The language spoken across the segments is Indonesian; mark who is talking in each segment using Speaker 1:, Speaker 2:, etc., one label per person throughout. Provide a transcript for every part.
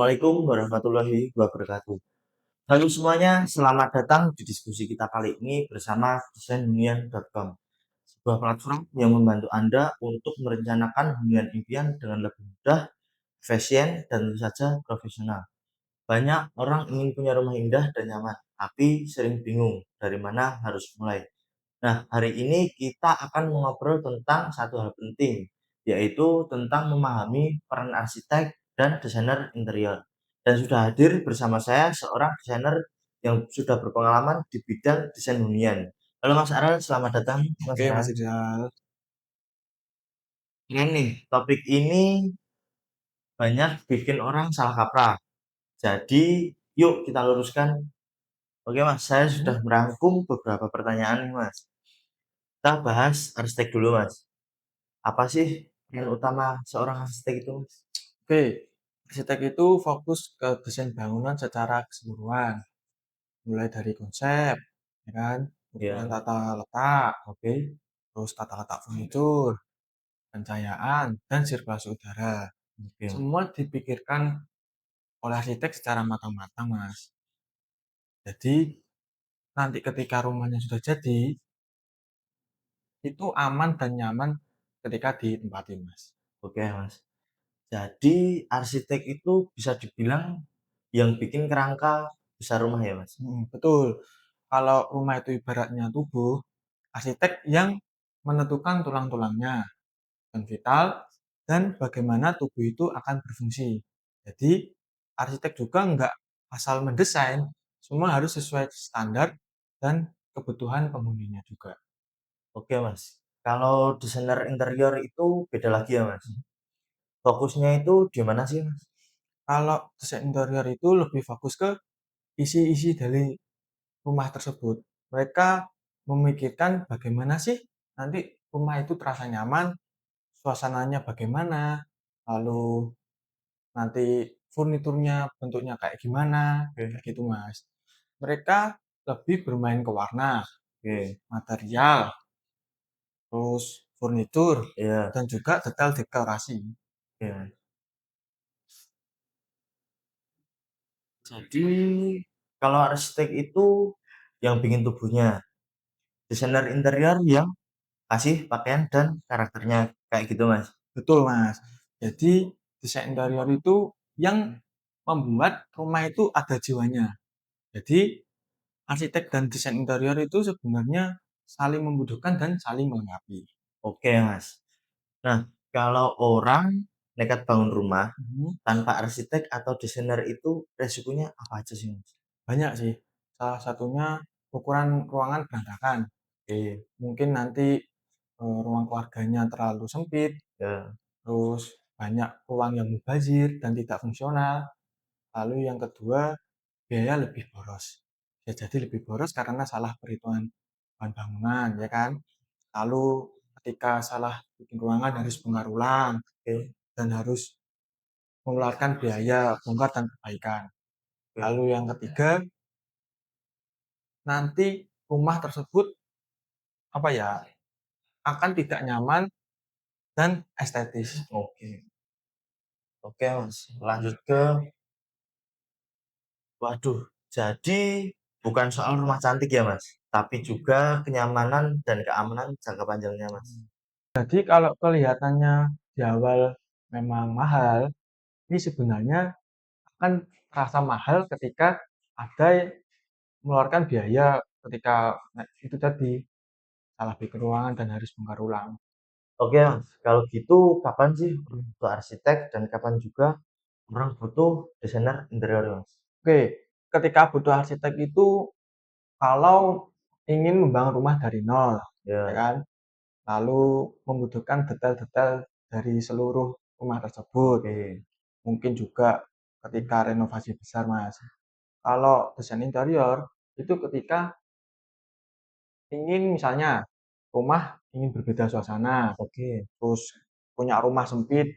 Speaker 1: Assalamualaikum warahmatullahi wabarakatuh. Halo semuanya, selamat datang di diskusi kita kali ini bersama desainhunian.com, sebuah platform yang membantu Anda untuk merencanakan hunian impian dengan lebih mudah, efisien, dan tentu saja profesional. Banyak orang ingin punya rumah indah dan nyaman, tapi sering bingung dari mana harus mulai. Nah, hari ini kita akan mengobrol tentang satu hal penting, yaitu tentang memahami peran arsitek dan desainer interior. Dan sudah hadir bersama saya seorang desainer yang sudah berpengalaman di bidang desain hunian. Halo Mas Aral, selamat datang Mas
Speaker 2: Oke,
Speaker 1: Aral.
Speaker 2: Mas Rizal.
Speaker 1: Ini topik ini banyak bikin orang salah kaprah. Jadi, yuk kita luruskan. Oke Mas, saya sudah merangkum beberapa pertanyaan nih Mas. Kita bahas arsitek dulu Mas. Apa sih yang utama seorang arsitek itu?
Speaker 2: Oke, arsitek itu fokus ke desain bangunan secara keseluruhan, mulai dari konsep, ya kan, ukuran
Speaker 1: Ya,
Speaker 2: tata letak, oke, terus tata letak furnitur, pencahayaan, dan sirkulasi udara.
Speaker 1: oke.
Speaker 2: Semua dipikirkan oleh arsitek secara matang-matang, Mas. Jadi, nanti ketika rumahnya sudah jadi, itu aman dan nyaman ketika ditempatin, Mas.
Speaker 1: Oke, Mas. Jadi arsitek itu bisa dibilang yang bikin kerangka besar rumah ya, Mas?
Speaker 2: Betul. Kalau rumah itu ibaratnya tubuh, arsitek yang menentukan tulang-tulangnya, yang vital, dan bagaimana tubuh itu akan berfungsi. Jadi, arsitek juga nggak asal mendesain, semua harus sesuai standar dan kebutuhan penghuninya juga.
Speaker 1: Oke, Mas. Kalau desainer interior itu beda lagi ya, Mas? Fokusnya itu di mana sih, Mas?
Speaker 2: Kalau desain interior itu lebih fokus ke isi-isi dari rumah tersebut. Mereka memikirkan bagaimana sih nanti rumah itu terasa nyaman, suasananya bagaimana, lalu nanti furniturnya bentuknya kayak gimana, kayak
Speaker 1: Oke,
Speaker 2: gitu Mas. Mereka lebih bermain ke warna,
Speaker 1: oke.
Speaker 2: material, terus furnitur,
Speaker 1: Iya,
Speaker 2: dan juga detail dekorasi.
Speaker 1: oke, Mas. Jadi kalau arsitek itu yang bikin tubuhnya, desainer interior yang kasih pakaian dan karakternya kayak gitu, Mas.
Speaker 2: Betul Mas. Jadi desain interior itu yang membuat rumah itu ada jiwanya. Jadi arsitek dan desain interior itu sebenarnya saling membutuhkan dan saling melengkapi.
Speaker 1: Oke, Mas. Nah, kalau orang nekat bangun rumah
Speaker 2: Mhm.
Speaker 1: tanpa arsitek atau desainer itu resikonya apa aja sih, Mas?
Speaker 2: Banyak sih. Salah satunya ukuran ruangan berantakan.
Speaker 1: Oke,
Speaker 2: Mungkin nanti ruang keluarganya terlalu sempit,
Speaker 1: ya,
Speaker 2: terus banyak ruang yang mubazir dan tidak fungsional. Lalu yang kedua, biaya lebih boros. Ya jadi lebih boros karena salah perhitungan bahan bangunan, ya kan? Lalu ketika salah bikin ruangan harus bongkar ulang
Speaker 1: oke,
Speaker 2: dan harus mengeluarkan biaya bongkar dan perbaikan.
Speaker 1: oke,
Speaker 2: Lalu yang ketiga, nanti rumah tersebut apa ya akan tidak nyaman dan estetis.
Speaker 1: oke, oke, Mas. Lanjut ke, waduh, jadi bukan soal rumah cantik ya, Mas, tapi juga kenyamanan dan keamanan jangka panjangnya, Mas.
Speaker 2: Jadi kalau kelihatannya di awal memang mahal, ini sebenarnya akan terasa mahal ketika ada mengeluarkan biaya ketika itu tadi salah bikin ruangan dan harus bongkar ulang.
Speaker 1: Oke, Mas. Kalau gitu kapan sih orang butuh arsitek dan kapan juga orang butuh desainer interior, Mas?
Speaker 2: Oke, ketika butuh arsitek itu kalau ingin membangun rumah dari nol, ya
Speaker 1: Ya,
Speaker 2: kan? Lalu membutuhkan detail-detail dari seluruh rumah tersebut.
Speaker 1: oke,
Speaker 2: Mungkin juga ketika renovasi besar, Mas. Kalau desain interior itu ketika ingin misalnya rumah ingin berbeda suasana,
Speaker 1: oke,
Speaker 2: terus punya rumah sempit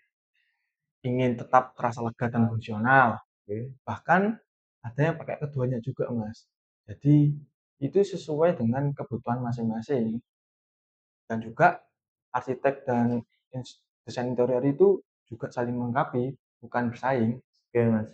Speaker 2: ingin tetap terasa lega dan fungsional.
Speaker 1: oke.
Speaker 2: Bahkan ada yang pakai keduanya juga, Mas. Jadi itu sesuai dengan kebutuhan masing-masing. Dan juga arsitek dan desain interior itu juga saling melengkapi, bukan bersaing.
Speaker 1: Oke, Mas.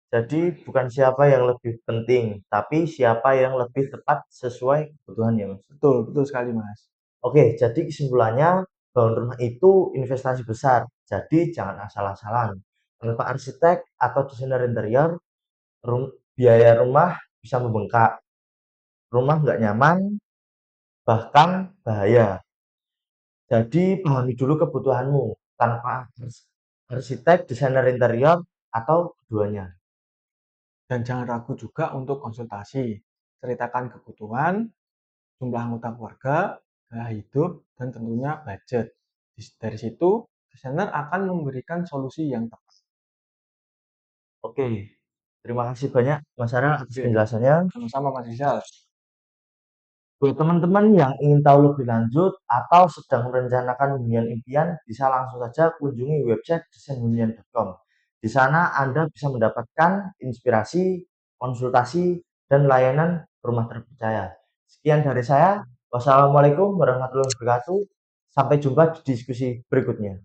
Speaker 1: Jadi bukan siapa yang lebih penting, tapi siapa yang lebih tepat sesuai kebutuhan ya Mas.
Speaker 2: Betul, betul sekali Mas.
Speaker 1: Oke, jadi kesimpulannya bangun rumah itu investasi besar, jadi jangan asal-asalan. Tanpa arsitek atau desainer interior, biaya rumah bisa membengkak, rumah nggak nyaman, bahkan bahaya. Jadi pahami dulu kebutuhanmu tanpa arsitek, desainer interior, atau keduanya.
Speaker 2: Dan jangan ragu juga untuk konsultasi. Ceritakan kebutuhan, jumlah anggota keluarga, gaya hidup, dan tentunya budget. Dari situ, desainer akan memberikan solusi yang tepat.
Speaker 1: Oke, terima kasih banyak Mas Sarah atas
Speaker 2: Oke,
Speaker 1: penjelasannya.
Speaker 2: sama-sama Mas Rizal.
Speaker 1: Buat teman-teman yang ingin tahu lebih lanjut atau sedang merencanakan hunian impian, bisa langsung saja kunjungi website desainhunian.com. Di sana Anda bisa mendapatkan inspirasi, konsultasi, dan layanan rumah terpercaya. Sekian dari saya. Wassalamualaikum warahmatullahi wabarakatuh. Sampai jumpa di diskusi berikutnya.